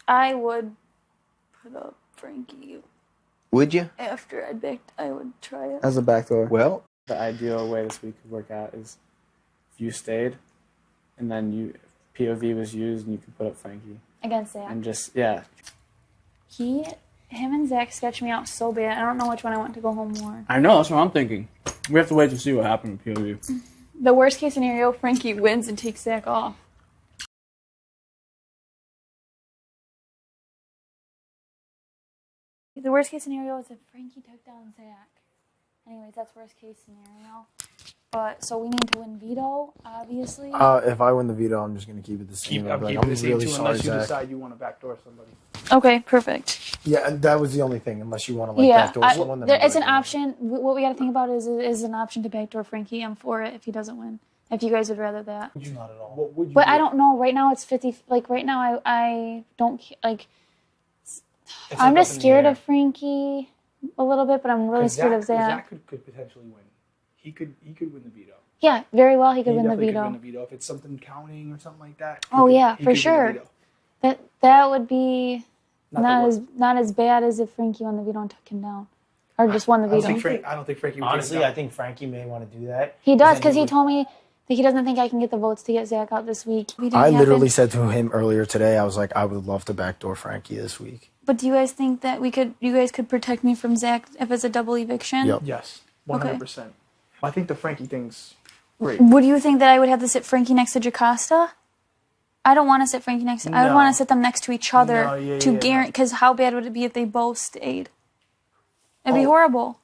I would put up Frankie. Would you? After I would try it. As a backdoor. Well, the ideal way this week could work out is if you stayed, and then POV was used, and you could put up Frankie Against Zach. and just him and Zach sketched me out so bad. I don't know which one I want to go home more. I know, that's what I'm thinking. We have to wait to see what happened with POV. The worst case scenario, Frankie wins and takes Zach off. The worst case scenario is if Frankie took down Zach. Anyways, that's worst case scenario. But so we need to win veto, obviously. If I win the veto, I'm just gonna keep it the same. I'm like, keeping the same really too, sorry, unless you Zach. decide you want to backdoor somebody. Okay, perfect. Yeah, that was the only thing. Unless you want to backdoor someone, then it's an option. What we got to think about is an option to backdoor Frankie. I'm for it if he doesn't win. If you guys would rather that. Not at all. What would you But do? I don't know. Right now it's 50. Like right now, I don't like. It's I'm like just up in the scared air. of Frankie a little bit, but I'm really scared of Zach. Zach could potentially win. He could win the veto. Yeah, very well. He could win the definitely veto. Could win the veto if it's something counting or something like that. Oh yeah, he for could win the sure. veto. That would be Not the not as bad as if Frankie won the veto and took him down, or just won the I veto. don't think Frankie would honestly, take it I think Frankie may want to do that. He does then because he would- told me that he doesn't think I can get the votes to get Zach out this week. I literally said to him earlier today, I was like, I would love to backdoor Frankie this week. But do you guys think that you guys could protect me from Zach if it's a double eviction? Yep. Yes, 100%. I think the Frankie thing's great. Would you think that I would have to sit Frankie next to Jocasta? I don't want to sit Frankie next to... I would No. want to sit them next to each other No, yeah, to yeah, guarantee... Because how bad would it be if they both stayed? It'd be horrible.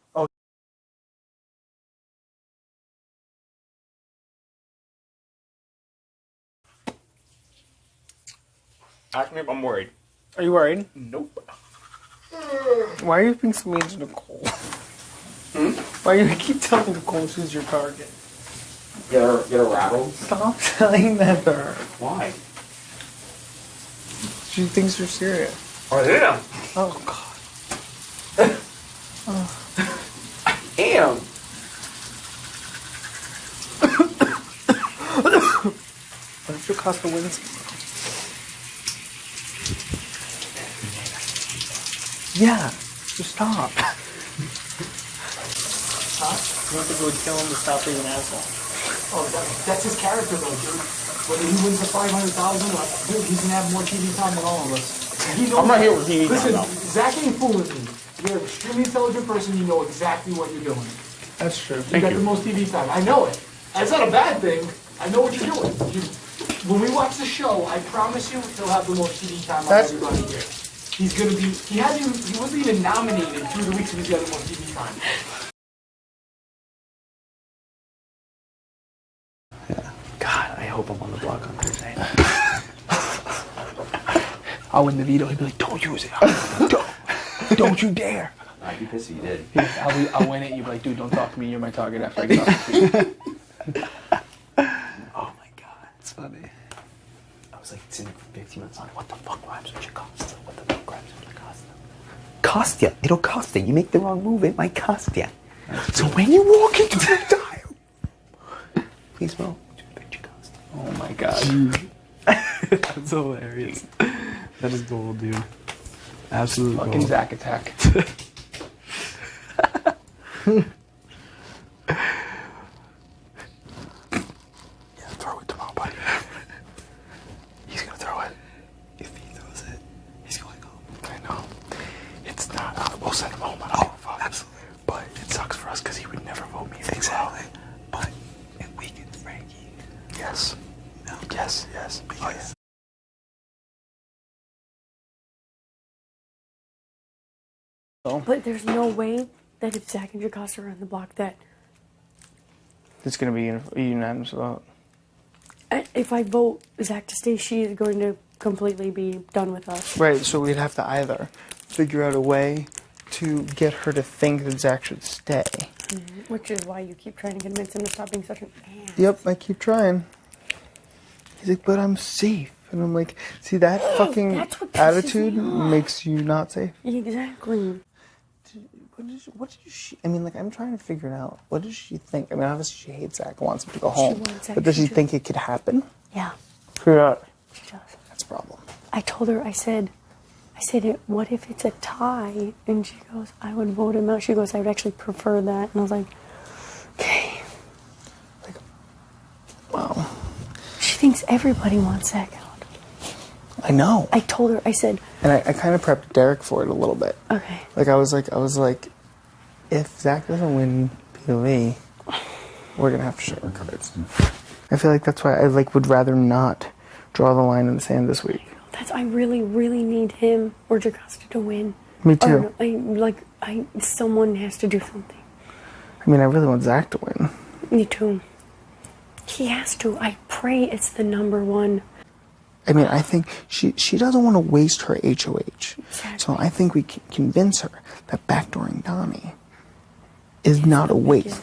Ask me if I'm worried. Are you worried? Nope. Why are you being so mean to Nicole? Why do you keep telling Nicole she's your target? Get her rattled. Stop telling that to her. Why? She thinks you're serious. Oh, yeah. Oh, God. Damn. What if Jocasta wins? Yeah, just stop. You want to go kill him to stop being an asshole. Oh, that's his character, though, dude. Whether he wins the 500,000, dude, he's gonna have more TV time than all of us. I'm not here with TV Listen, time, Zach ain't fooling me. You're an extremely intelligent person. You know exactly what you're doing. That's true. You got the most TV time. I know it. That's not a bad thing. I know what you're doing. When we watch the show, I promise you, he'll have the most TV time on everybody here. He's gonna be. He wasn't even nominated through the weeks, and he's got the most TV time. God, I hope I'm on the block on Thursday. I'll win the veto. He'll be like, don't use it. Don't you dare. I'd be pissed if you did. I'll win it. You'll be like, dude, don't talk to me. You're my target after I talk to you. Oh my god, it's funny. I was like sitting for 15 minutes on it. What the fuck rhymes with Jocasta? What the fuck rhymes with Jocasta? Cost ya. It'll cost ya. You make the wrong move, it might cost ya. So when you walk into the dial, please vote. Oh my god. That's hilarious. That is gold, dude. Absolute Fucking gold. Zach attack. Yeah, throw it tomorrow, buddy. He's gonna throw it. If he throws it, he's going home. I know. It's not. We'll send him home. I don't give a fuck. Absolutely. But it sucks for us because he would never vote me. Exactly. But it weakens Frankie. Yes. No. Yes. Because But there's no way that if Zach and Jocasta are on the block that It's going to be a unanimous vote. if I vote Zach to stay, she is going to completely be done with us. Right, so we'd have to either figure out a way to get her to think that Zach should stay. Which is why you keep trying to convince him to stop being such an ass. Yep, I keep trying. He's like, but I'm safe. And I'm like, see, that fucking That's what pisses attitude me off. makes you not safe. Exactly. What did she, I mean, like, I'm trying to figure it out. What does she think? I mean, obviously she hates Zach and wants him to go home. wants Zach But does to she think it could happen? Yeah, Figure it out. she does. That's a problem. I told her, I said, I said, what if it's a tie? And she goes, I would vote him out. She goes, I would actually prefer that. And I was like, okay. Like, wow. She thinks everybody wants Zach out. I know. I told her, I said. And I kind of prepped Derrick for it a little bit. Okay. Like, I was like, if Zach doesn't win POV, we're going to have to show our cards. I feel like that's why I, like, would rather not draw the line in the sand this week. I really, really need him or Jocasta to win. Me too. Someone has to do something. I mean, I really want Zach to win. Me too. He has to. I pray it's the number one. I mean, I think she doesn't want to waste her HOH. Exactly. So I think we can convince her that backdooring Donnie is not a waste.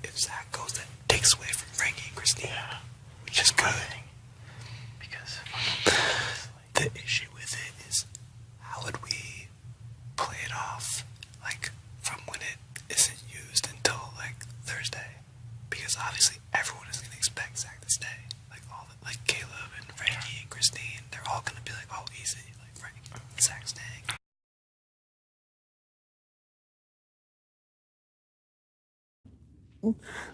If Zach goes, that takes away from Frankie and Christine, which is good. Because the issue with it is, how would we play it off, like, from when it isn't used until, like, Thursday? Because obviously everyone is going to expect Zach to stay. Like, like Caleb and Frankie and Christine, they're all going to be like, oh, easy, like, Zach's staying.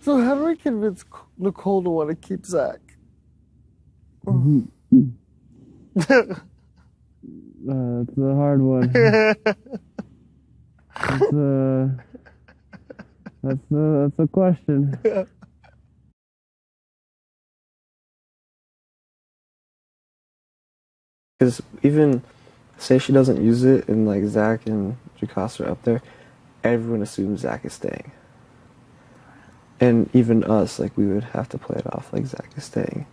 So how do I convince Nicole to want to keep Zach? That's a hard one. That's a question. Because even say she doesn't use it and like Zach and Jocasta are up there, everyone assumes Zach is staying. And even us, like, we would have to play it off like Zach is staying.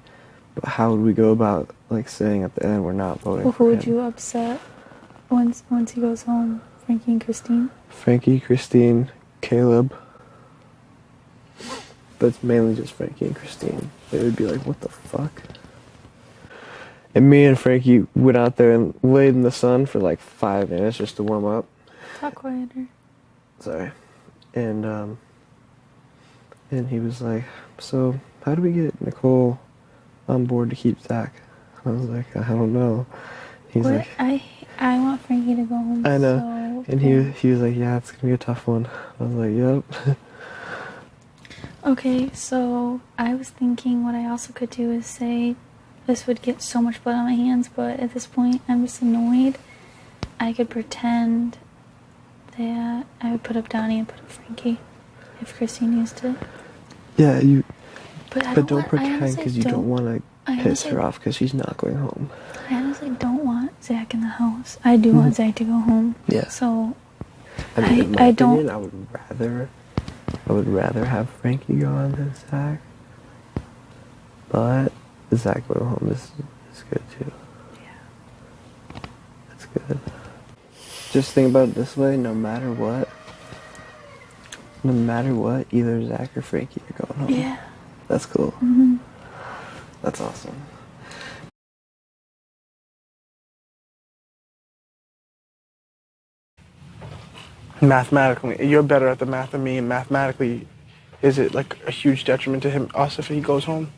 But how would we go about, like, saying at the end we're not voting Well, for who him? would you upset once he goes home? Frankie and Christine? Frankie, Christine, Caleb. But it's mainly just Frankie and Christine. They would be like, what the fuck? And me and Frankie went out there and laid in the sun for like 5 minutes just to warm up. Talk quieter. Sorry. And he was like, so how do we get Nicole on board to keep Zach? I was like, I don't know. He's What? like, I want Frankie to go home. I know. So And he was like, yeah, it's going to be a tough one. I was like, yep. Okay, so I was thinking what I also could do is say this would get so much blood on my hands, but at this point I'm just annoyed. I could pretend that I would put up Donnie and put up Frankie if Christine used it. Yeah, But don't pretend because you don't want to piss her off because she's not going home. I honestly don't want Zach in the house. I do want Zach to go home. Yeah. So I mean, in my I don't. opinion, I would rather have Frankie gone than Zach. But Zach going home is good too. Yeah. That's good. Just think about it this way: no matter what, either Zach or Frankie are going home. Yeah. That's cool. Mhm. That's awesome. Mathematically, you're better at the math than me, and mathematically, is it like a huge detriment to us if he goes home?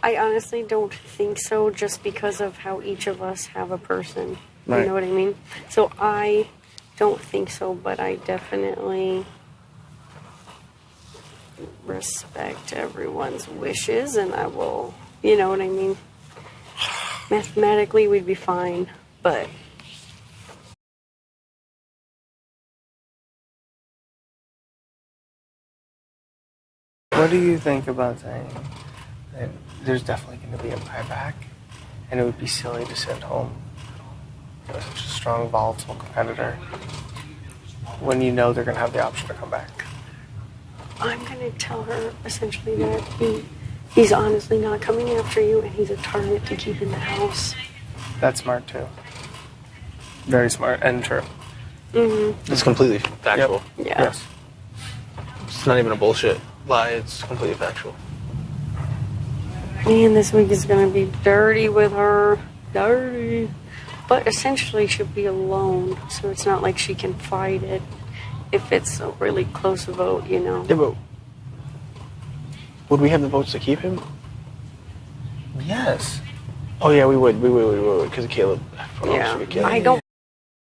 I honestly don't think so, just because of how each of us have a person. Right. You know what I mean? So I don't think so, but I definitely respect everyone's wishes, and I will, you know what I mean? Mathematically, we'd be fine, but... What do you think about saying that there's definitely going to be a buyback, and it would be silly to send home such a strong, volatile competitor when you know they're going to have the option to come back? I'm going to tell her, essentially, that he's honestly not coming after you, and he's a target to keep in the house. That's smart, too. Very smart and true. Mm-hmm. It's completely factual. Yep. Yeah. Yes. It's not even a bullshit lie. It's completely factual. Man, this week is going to be dirty with her. Dirty. But essentially, she'll be alone, so it's not like she can fight it. if it's a really close vote, you know. Yeah, but would we have the votes to keep him? Yes. Oh yeah, we would, because Caleb. Yeah, I don't.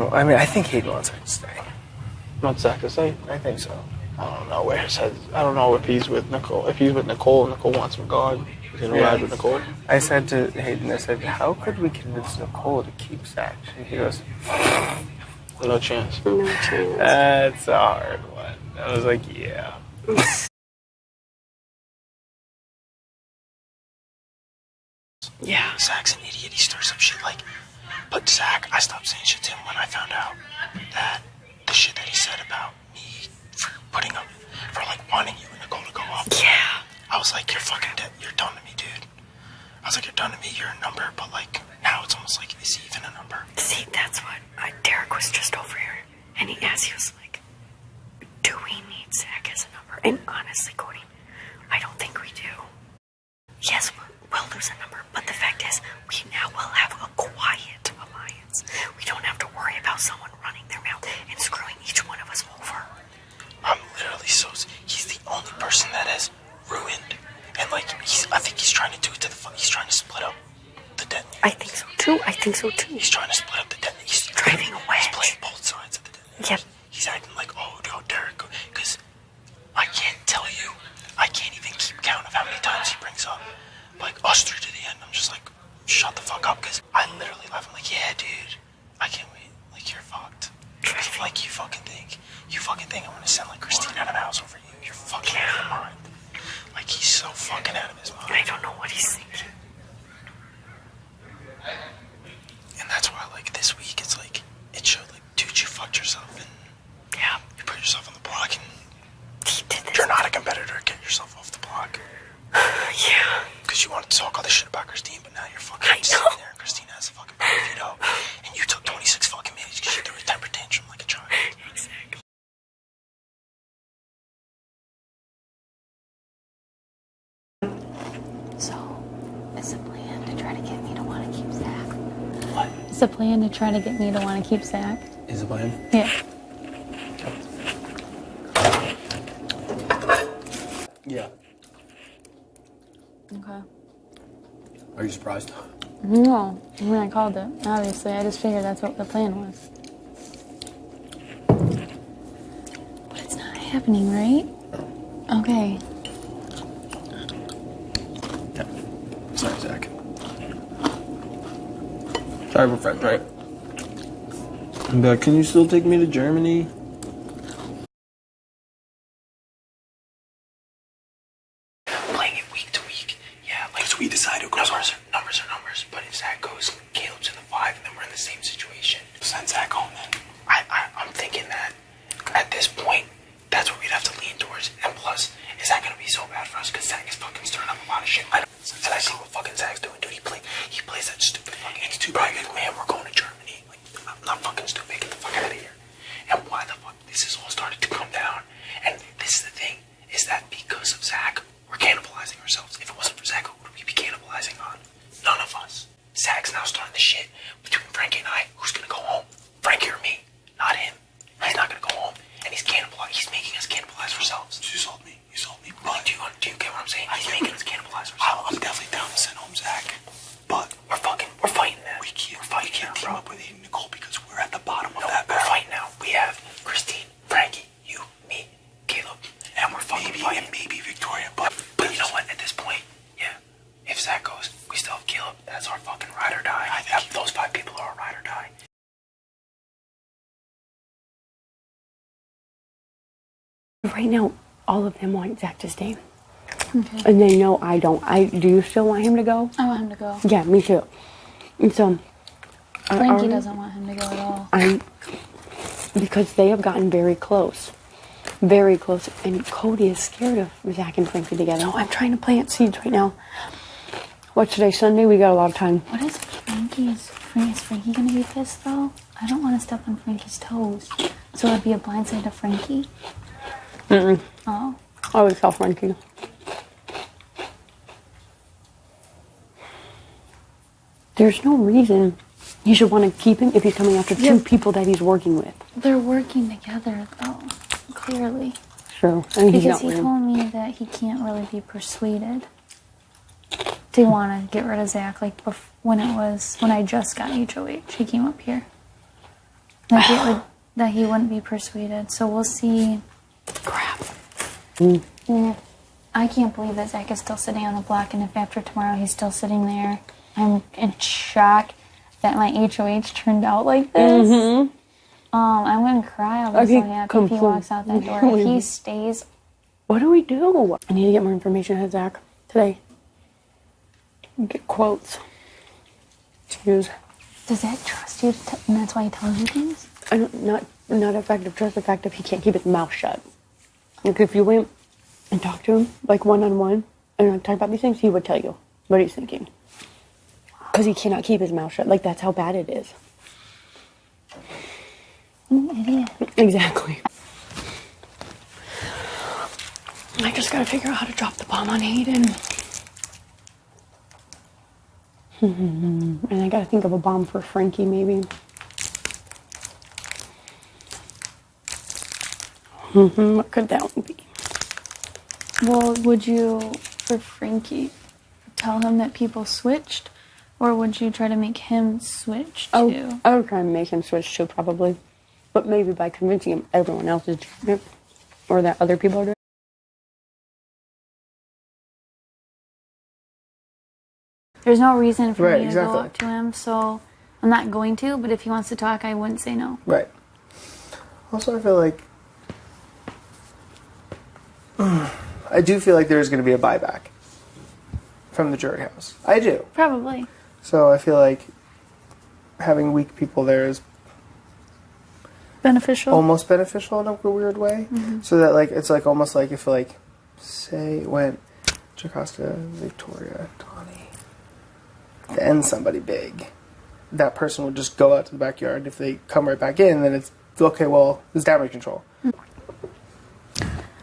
I mean, I think he'd want Zach to stay. Want Zach to stay? I think so. I don't know where his head. I don't know if he's with Nicole. If he's with Nicole, Nicole wants him gone. He's gonna ride with Nicole. I said to Hayden, I said, how could we convince Nicole to keep Zach? He goes, No chance. No chance. that's a hard one. I was like, yeah. Yeah, Zach's an idiot. He stirs up shit like. But Zach, I stopped saying shit to him when I found out that the shit that he said about me for putting up, for like wanting you and Nicole to go up. Yeah. I was like, you're fucking dead. You're done to me, dude. I was like, you're done to me. You're a number. But like, now it's almost like, is he even a number? See, that's what Derrick was just over here, and he was like, "Do we need Zach as a number?" And honestly, Cody, I don't think we do. Yes, we'll lose a number, but the fact is, we now will have a quiet alliance. We don't have to worry about someone running their mouth and screwing each one of us over. I'm literally so. He's the only person that has ruined, and like, I think he's trying to do it to the. He's trying to split up the detonator. I think so too. He's trying to split up the detonator. He's driving a wedge. He's playing both sides of the detonator. Yep. He's acting like, oh, no, Derrick, because I can't tell you. I can't even keep count of how many times he brings up, like, us through to the end. I'm just like, shut the fuck up, because I literally laugh. I'm like, yeah, dude, I can't wait. Like, you're fucked. Like, you fucking think I'm gonna send, like, Christine out of the house over you. You're fucking out of your mind. Like, he's so fucking out of his mind. I don't know what he's thinking. And that's why, like, this week, it's like, it showed, like, dude, you fucked yourself, and Yeah. you put yourself on the block, and He did this. you're not a competitor. Get yourself off the block. Yeah. Because you wanted to talk all this shit about Christine, but now you're fucking I sitting know. there, and Christine has a fucking power veto, and you took 26 fucking minutes because you threw a temper tantrum like a child. Exactly. So, is the plan to try to get me to want to keep Zach? What? Is the plan to try to get me to want to keep Zach? Is the plan? Yeah. Yeah. Okay. Are you surprised? No, I mean, I called it. Obviously, I just figured that's what the plan was. But it's not happening, right? Okay. Yeah. Sorry, Zach. Sorry, we're friends, right? But can you still take me to Germany? Playing it week to week, yeah. Like, we decide who goes. Numbers are numbers, but if Zach goes, Caleb's in the 5, and then we're in the same situation. Send Zach home then. I'm thinking that at this point, that's what we'd have to lean towards. And plus, is that gonna be so bad for us? Because Zach is fucking stirring up a lot of shit. And I see what fucking Zach's doing, dude. He plays that stupid fucking. It's too bad, man. We're going to Germany. Like, I'm not fucking stupid. Get the fuck out of here. And why the fuck this has all started to come down? And this is the thing, is that because of Zach, we're cannibalizing ourselves. If it wasn't for Zach, who would we be cannibalizing on? None of us. Zach's now starting the shit between Frankie and I. Who's gonna go home? Frankie or me? Not him. He's not gonna go home. And he's making us cannibalize ourselves. You sold me. But do you get what I'm saying? He's making us cannibalize ourselves. I'm definitely down to send home Zach. But we're fighting that. We can't team up with Nicole because we're at the bottom of that battle. We're fighting now. We have Christine, Frankie, you, me, Caleb, and we're fucking fighting. Maybe Victoria, but you know what? At this point, yeah, if Zach goes, we still have Caleb. That's our fucking ride or die. Those 5 people are our ride or die. Right now, all of them want Zach to stay. Okay. And they know I don't. Do you still want him to go? I want him to go. Yeah, me too. And so... Frankie doesn't want him to go at all. Because they have gotten very close. Very close. And Cody is scared of Zach and Frankie together. No, I'm trying to plant seeds right now. What's today, Sunday? We got a lot of time. What is Frankie's... Is Frankie going to be pissed, though? I don't want to step on Frankie's toes. So it'd be a blindside to Frankie? Mm-mm. Oh. I always tell Frankie. There's no reason you should want to keep him if he's coming after 2 people that he's working with. They're working together, though. Clearly. True. And he's Because not he weird. told me that he can't really be persuaded to want to get rid of Zach. Like when I just got HOH, he came up here. Like that he wouldn't be persuaded. So we'll see. Crap. Yeah. I can't believe that Zach is still sitting on the block, and if after tomorrow he's still sitting there, I'm in shock that my HOH turned out like this. I'm gonna cry. I'll be so happy if he walks out that door. If he stays. What do we do? I need to get more information out of Zach today. Get quotes to use. Does Zach trust you, and that's why he tells you things? I don't, not effective. Trust effective. He can't keep his mouth shut. Like if you went and talked to him like one-on-one and like talk about these things, he would tell you what he's thinking. Because he cannot keep his mouth shut. Like that's how bad it is. I'm an idiot. Exactly. I just gotta figure out how to drop the bomb on Hayden. And I gotta think of a bomb for Frankie, maybe. What could that one be? Well, would you, for Frankie, tell him that people switched? Or would you try to make him switch too? I would try and make him switch too, probably. But maybe by convincing him everyone else is doing it. Or that other people are doing it. There's no reason for Right, me to go up to him, so I'm not going to, but if he wants to talk, I wouldn't say no. Right. Also, I feel like I do feel like there's going to be a buyback from the jury house. I do. Probably. So I feel like having weak people there is Beneficial. almost beneficial in a weird way. So that like it's like almost like if like say it went Jocasta, Victoria, Donnie, then somebody big, that person would just go out to the backyard. If they come right back in, then it's okay. Well, it's damage control.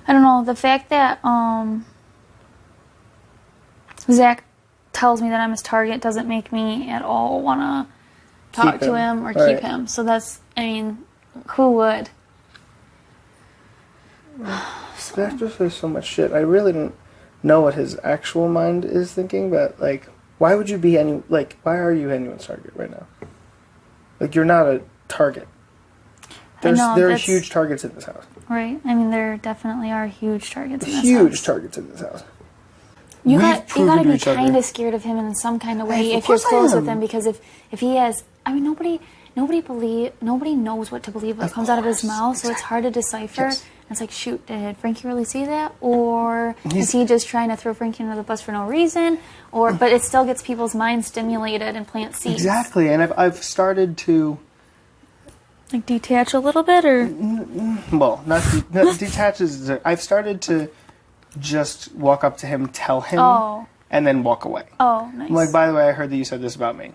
I don't know, the fact that Zach tells me that I'm his target doesn't make me at all want to talk to him or keep him. So that's, I mean, who would? Zach just says so much shit. I really don't know what his actual mind is thinking, but like, why would you be why are you anyone's target right now? Like, you're not a target. There are huge targets in this house. Right. I mean, there definitely are huge targets in this Huge house. targets in this house. You We've gotta proven to be each other. kind of scared of him in some kind of way Of if you're course I close with am. him, because if he has, I mean, nobody knows what to believe what comes out of his mouth, so it's hard to decipher. Yes. And it's like, shoot, did Frankie really see that, or is he just trying to throw Frankie under the bus for no reason? But it still gets people's minds stimulated and plant seeds. Exactly, and I've started to, Like detach a little bit, or well, not detaches. I've started to just walk up to him, tell him, and then walk away. Oh, nice. I'm like, by the way, I heard that you said this about me.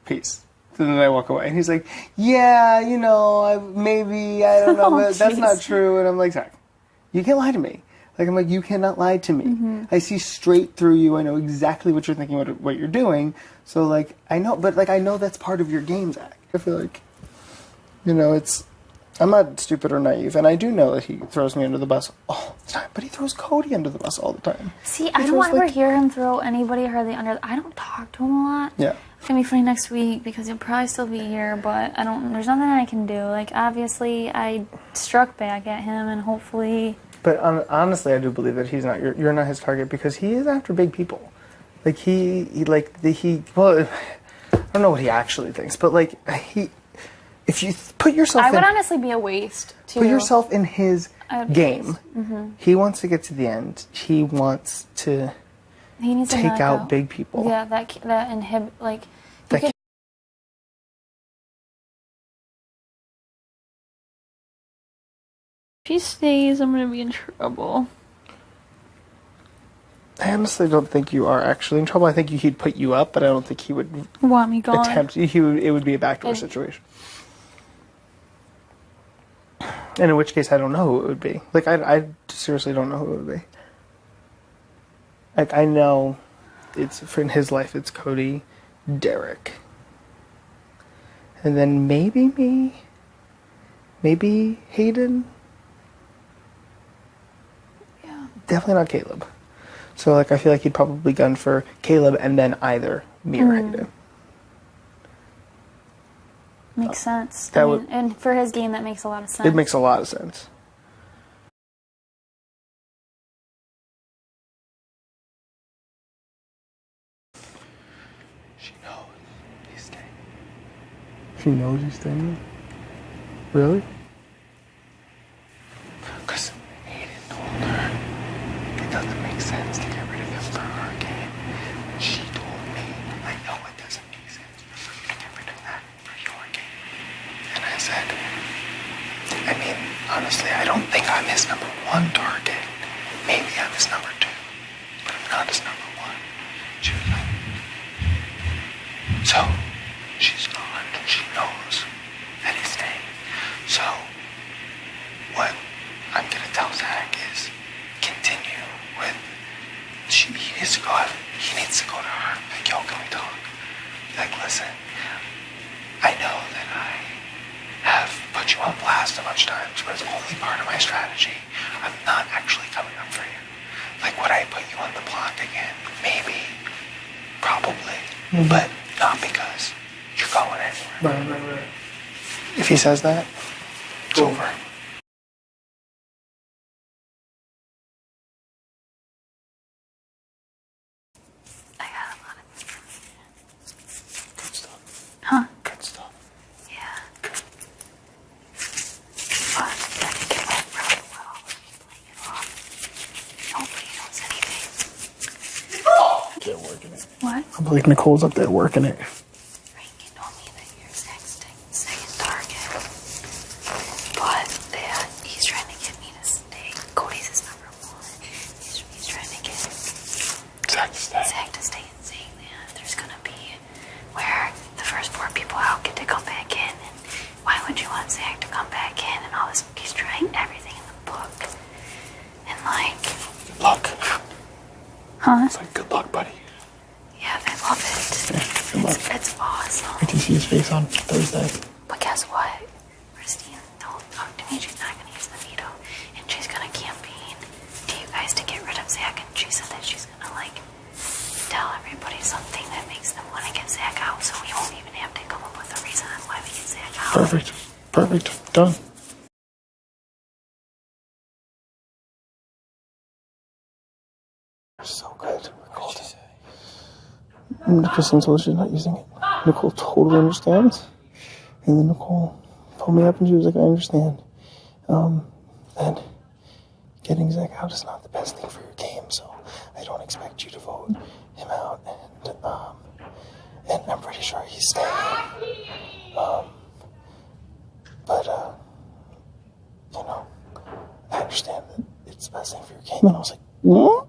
Peace. And then I walk away, and he's like, yeah, you know, I don't know, but that's not true. And I'm like, Zach, you can't lie to me. Like, I'm like, you cannot lie to me. I see straight through you. I know exactly what you're thinking, what you're doing. So, like, I know, but, like, I know that's part of your game, Zach. I feel like, you know, I'm not stupid or naive, and I do know that he throws me under the bus all the time, but he throws Cody under the bus all the time. See, I don't ever hear him throw anybody hardly under. I don't talk to him a lot. Yeah. It's gonna be funny next week because he'll probably still be here, but there's nothing I can do. Like, obviously, I struck back at him, and hopefully. But honestly, I do believe that you're not his target, because he is after big people. Like well, I don't know what he actually thinks, but like if you put yourself, I would honestly be a waste to put yourself in his game. He wants to get to the end. He wants to needs to take knock out big people. Yeah, that inhibit, like. If he stays, I'm gonna be in trouble. I honestly don't think you are actually in trouble. I think he'd put you up, but I don't think he would Want me gone? It would be a backdoor situation. And in which case, I don't know who it would be. Like, I seriously don't know who it would be. Like, I know in his life, it's Cody, Derrick, and then maybe me, maybe Hayden, definitely not Caleb. So, like, I feel like he'd probably gun for Caleb and then either me or Hayden. Makes sense. That would, and for his game, that makes a lot of sense. It makes a lot of sense. She knows he's staying. She knows he's staying? Really? Because Hayden told her it doesn't make sense to get rid of him for her game. And she told me, I know it doesn't make sense for you to get rid of that for your game. And I said, I mean, honestly, I don't think I'm his number one target. Maybe I'm his number two, but I'm not his number one. She was like, so she's gone and she knows that he's staying. So what I'm gonna tell Zach is continue with he needs to go to her. Like, yo, can we talk? Like, listen, I know that I have put you on blast a bunch of times, but it's only part of my strategy. I'm not actually coming up for you. Like, would I put you on the block again? Maybe. Probably. But not because you're going anywhere. Right. If he says that, it's over. I got a lot of information. Good stuff. Huh? Good stuff. Yeah. But I think it went really well. Playing it off. Nobody knows anything. they're working it. What? I believe Nicole's up there working it. Frankie told me that you're Zach's second target. But that he's trying to get me to stay. Cody's his number one. He's trying to get Zach to stay and saying that there's gonna be where the first 4 people out get to come back in, and why would you want Zach to come back in and all this? He's trying everything in the book, and like, Good luck. Huh? It's like, good luck, buddy. yeah, they love it. Yeah, good luck. It's awesome. Wait till you see his face on Thursday. But guess what? Christine told to me she's not gonna use the veto, and she's gonna campaign to you guys to get rid of Zach, and she said that she's gonna like tell everybody something that makes them want to get Zach out, so we won't even have to come up with a reason on why we get Zach out. Perfect. Done. So good. What did she say? Christine told her she's not using it. Nicole totally understands. And then Nicole pulled me up and she was like, I understand. And getting Zach out is not the best thing for your game, so I don't expect you to vote him out. And I'm pretty sure he's staying. But you know, I understand that it's the best thing for your game. And I was like, what?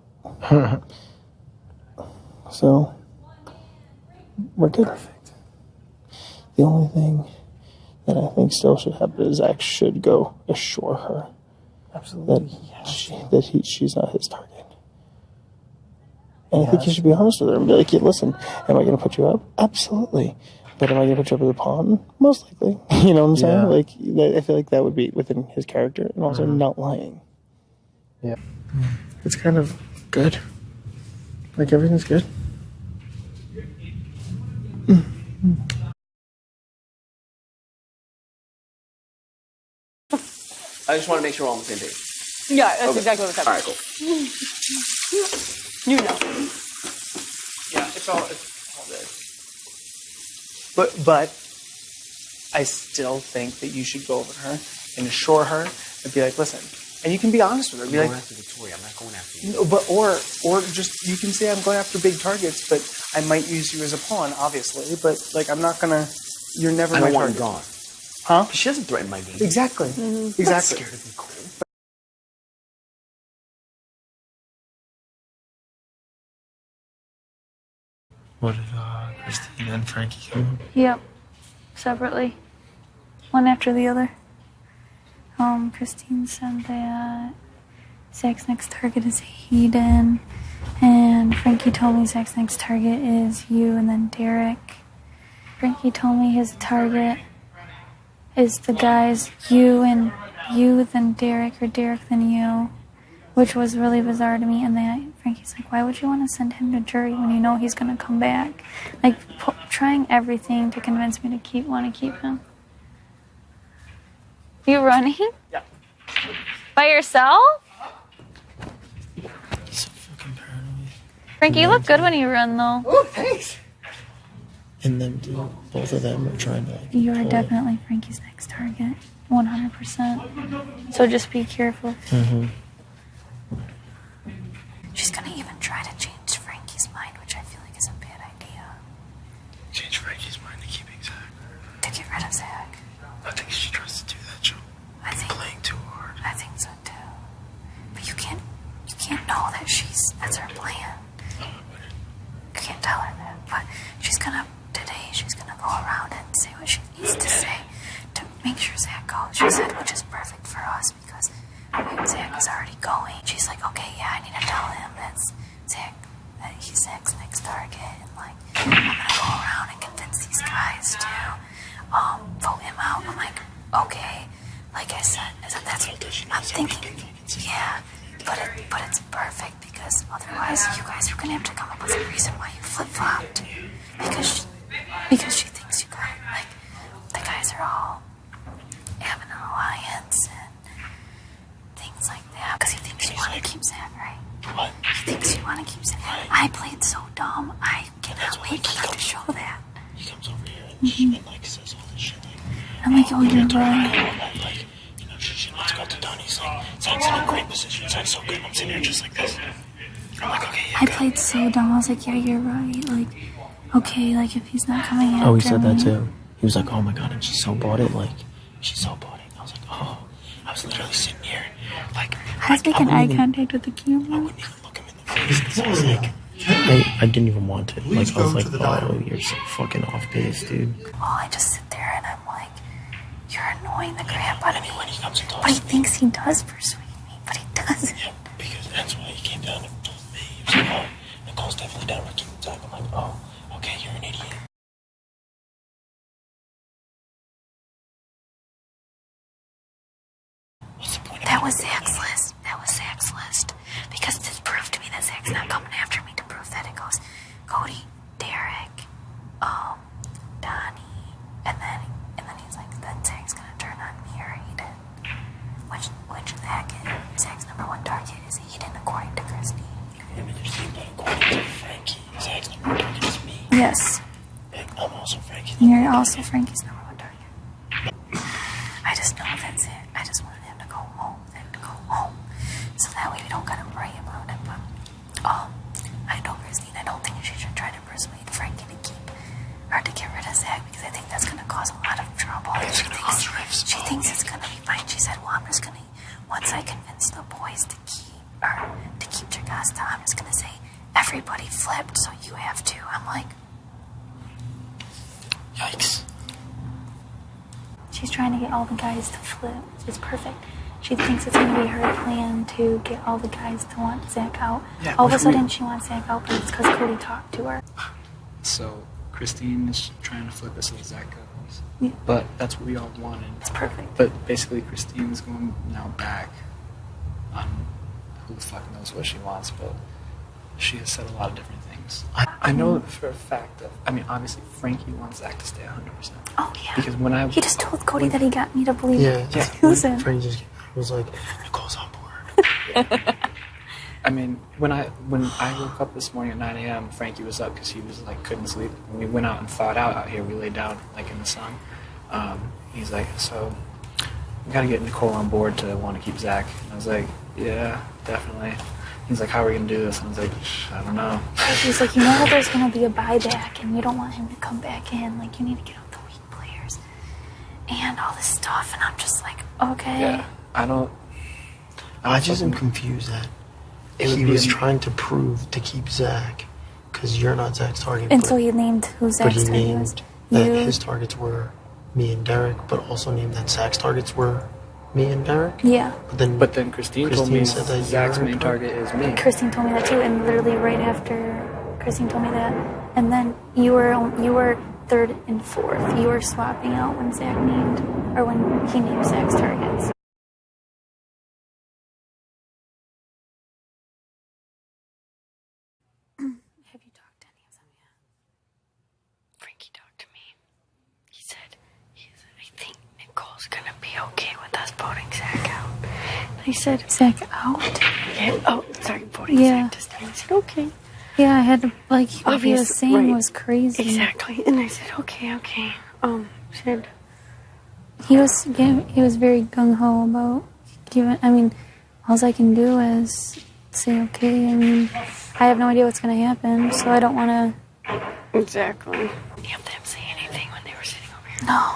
So, we're good. Perfect. The only thing that I think still should happen is Zach should go assure her Absolutely. that she's not his target. And I think you should be honest with her and be like, yeah, listen, am I going to put you up? Absolutely. But am I going to put you up as a pawn? Most likely. You know what I'm saying? Yeah. Like, I feel like that would be within his character and also not lying. Yeah. It's kind of good. Like, everything's good. I just want to make sure we're all on the same page. Yeah, that's exactly what's happening. All right, cool. You know. Yeah, it's all good. But I still think that you should go over to her and assure her and be like, listen, and you can be honest with her. Be I'm like, going after Victoria. I'm not going after you. no, but or just you can say I'm going after big targets, but I might use you as a pawn, obviously. But like I'm not gonna. You're never I my don't want target. her gone. Huh? She doesn't threaten my game. Exactly. I'm not Exactly. scared of Nicole. What did Christine and Frankie come? Yep. Separately. One after the other. Christine said that Zach's next target is Hayden. And Frankie told me Zach's next target is you and then Derrick. Frankie told me his target is the guys you, then Derrick, or Derrick, then you. which was really bizarre to me. And then Frankie's like, why would you want to send him to jury when you know he's going to come back? Like, trying everything to convince me to want to keep him. You running? Yeah. By yourself? He's so fucking paranoid. Frankie, you look good when you run, though. Oh, thanks. And them two, both of them are trying to. Like, You are definitely Frankie's next target. 100%. So just be careful. Mm-hmm. She's gonna even try to change Frankie's mind, which I feel like is a bad idea. Change Frankie's mind to keeping Zach. To get rid of Zach. I think she tries to do that, Joe. I think Playing too hard. I think so too. But you can't know that that's her plan. No, I wouldn't. You can't tell her that. But she's gonna go around and say what she needs to say to make sure Zach goes. She said, which is perfect for us because Zach is already going. She's like, okay, yeah, I need to tell him that he's Zach's next target, and like I'm gonna go around and convince these guys to vote him out. I'm like, okay, like I said that's I'm thinking, yeah, but it's perfect because otherwise you guys are gonna have to come up with a reason why you flip flopped because she thinks you guys like the guys are all having an alliance and things like that because he thinks you want to keep Zach, right? What? He thinks you want to keep Zach. I played so dumb. I cannot wait for them to show that. He comes over here and like says all this shit. Like, I'm like, oh, you're right. like, you know, let's go to Donnie's. Like, Zach's in a great position. Zach's so good. I'm sitting here just like this. I'm like, okay, yeah. I played so dumb. I was like, yeah, you're right. Like, okay, like if he's not coming after Oh, he said that me. too. He was like, oh my god, and she so bought it. Like, she so bought it. I was like, oh. I was literally sitting here. Like, I was making eye even, contact with the I camera. wouldn't even look him in the face because I was like, I didn't even want to. Like, I was like, oh, you're so fucking off base, dude. Well, I just sit there and I'm like, you're annoying the crap out of me. When he comes and talks But he to me, thinks he does persuade me, but he doesn't. yeah, because that's why he came down and told me. He was like, oh, Nicole's definitely down with keeping Zach. I'm like, oh, okay, you're an idiot. What's the point of That was Zach's list. Because this proved to me that Zach's not coming after me to prove that it goes Cody, Derrick, Donnie, and then he's like, then Zach's gonna turn on me or Eden. Which Zach's number one target is Eden according to Christine. Yeah, but you're saying that according to Frankie, Zach's number one target is me. Yes. And I'm also Frankie's You're also Frankie's number one target. I just know that's it. I just wanted him to go home. So that way we don't gotta worry about it. But I told Christine I don't think she should try to persuade Frankie to keep or to get rid of Zach because I think that's gonna cause a lot of trouble. It's gonna cause rifts. She thinks it's gonna be fine. She said, well, I'm just gonna once I convince the boys to keep Jagasta, I'm just gonna say everybody flipped, so you have to. I'm like, Yikes. She's trying to get all the guys to flip, which is perfect. She thinks it's going to be her plan to get all the guys to want Zach out. Yeah, All of a sudden, she wants Zach out, but it's because Cody talked to her. So Christine is trying to flip it so Zach goes. Yeah. But that's what we all wanted. It's perfect. But basically Christine's going now back on who the fuck knows what she wants, but she has said a lot of different things. I know for a fact that, I mean, obviously Frankie wants Zach to stay 100%. Oh, yeah. Because when He just told Cody that he got me to believe. Yeah, Listen. Frankie just was like, Nicole's on board. I mean, when I woke up this morning at 9 a.m., Frankie was up because he was like couldn't sleep. When we went out and fought out here, we laid down like in the sun. He's like, so we got to get Nicole on board to want to keep Zach. And I was like, yeah, definitely. He's like, how are we gonna do this? And I was like, I don't know. He's like, you know that there's going to be a buyback, and you don't want him to come back in. Like, you need to get out the weak players and all this stuff. And I'm just like, okay. Yeah, I just am confused that he was trying to prove to keep Zach because you're not Zach's target. And so he named who but Zach's he target named was. that You. his targets were me and Derrick, but also named that Zach's targets were me and Derrick. Yeah. But then Christine told me said that Zach's your main target is me. Christine told me that too, and literally right after Christine told me that, and then you were third and fourth. You were swapping out when Zach named, or when he named Zach's targets. Nicole's gonna be okay with us voting Zach out. And I said, Zach out? Yeah, oh, sorry, voting Yeah. Zach to stay. I said, okay. Yeah, I had to, like, what he was Obviously, saying right. was crazy. Exactly. And I said, okay. Said, He was very gung-ho about giving, I mean, all I can do is say, okay, I mean, I have no idea what's going to happen, so I don't want to... exactly. Did you have them say anything when they were sitting over here? No.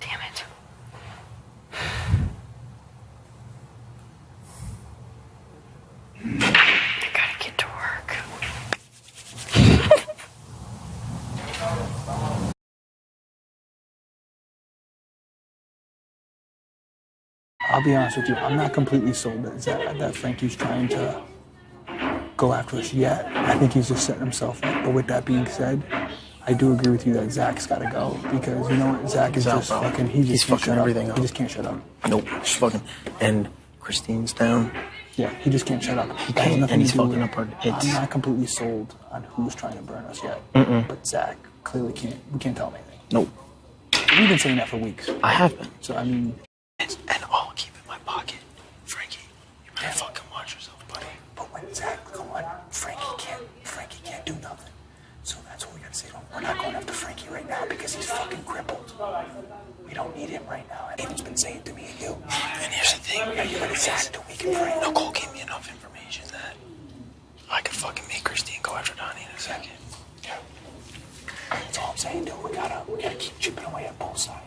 Damn it. I gotta get to work. I'll be honest with you, I'm not completely sold that Frankie's trying to go after us yet. I think he's just setting himself up. But with that being said, I do agree with you that Zach's got to go because you know what, Zach is just fucking. He's fucking everything up. He just can't shut up. Nope, just fucking. And Christine's down. Yeah, he just can't shut up. He can't, and he's fucking up our. I'm not completely sold on who's trying to burn us yet. But Zach clearly can't. We can't tell him anything. Nope. We've been saying that for weeks. I have been. So I mean. And I'll keep in my pocket, Frankie. You better fucking watch yourself, buddy. But when Zach going, Frankie can't do nothing. So that's what we gotta say to him. We're not going after Frankie right now because he's fucking crippled. We don't need him right now. Aiden's been saying to me and you. And here's the thing. Are you ready, Zach? We can bring Nicole gave me enough information that I could fucking make Christine go after Donnie in a second. Yeah. That's all I'm saying, dude. We gotta keep chipping away at both sides.